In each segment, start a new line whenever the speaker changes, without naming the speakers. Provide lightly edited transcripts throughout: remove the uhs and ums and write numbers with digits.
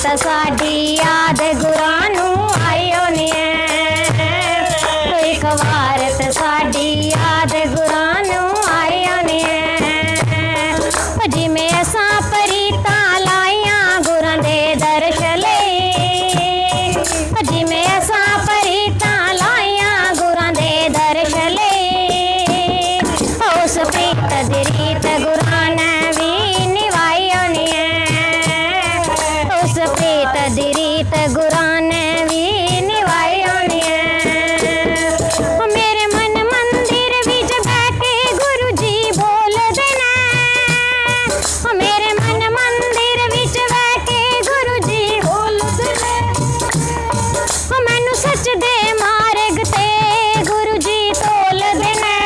वारत साडी याद गुरां नूं आईओ नी एक वारत साडी याद गुरां नूं आईओ नी जिमें असां परीता लाइया गुरां दे दर्श लई जिमें असां परीता लाइया गुरां दे दर्श लई उस प्रीत दी रीत गुरां ने भी निभाईओ नी उस प्रीत दी रीत गुरां ने भी निभाईओ नी मेरे मन मंदिर विच बैठे गुरु जी बोलदे ने मेरे मन मंदिर विच बैठे गुरु जी बोलदे ने मैनू सच दे मार्ग ते गुरु जी तोलदे ने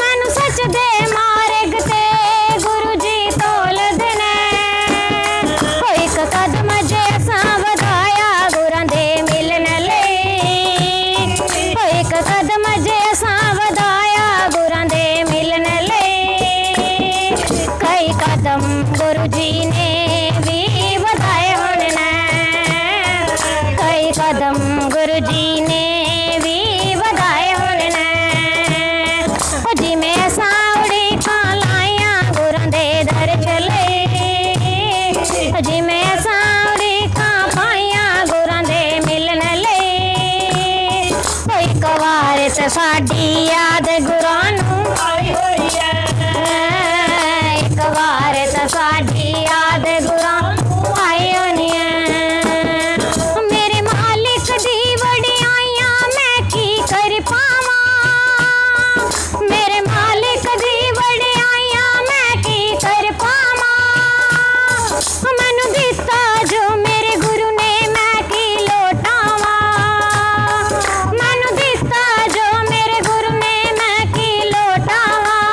मैनू सच दे मार्ग ते गुरु जी तोलदे ने एक कदम जे असां वधाया गुरां दे मिलन लई एक कदम जे असां वधाया गुरां दे मिलन लई कई कदम गुरु जी ने भी वधाए होण ने कई कदम गुरु जी ने भी वधाए होण ने जिमें असां उड़ीकां लाइया गुरां दे दर्श लई जिमें असां उड़ीकां पाइया गुरां दे मिलन लई एक वारत साडी याद गुरां नूं आई होई है एक वारत साडी याद गुरां नूं आई होनी है मेरे मालिक दी वडियाइयां मैं की कर पावां मेरे मालिक दी वडियाइयां मैं की कर पावां मैनू दिता जो मेरे गुरु ने मैं की लौटावां मैनू दिता जो मेरे गुरु ने मैं की लौटावां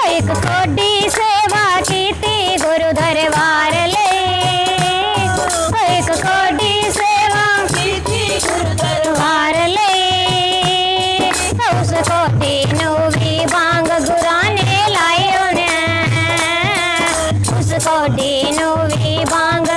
एक थोड़ी सेवा कीती गुरु दरबार लई एक थोड़ी सेवा कीती गुरु दरबार लई उस कोटी नूं भी बांग गुरां ने लाई होने उस कोटी नूं भी बांग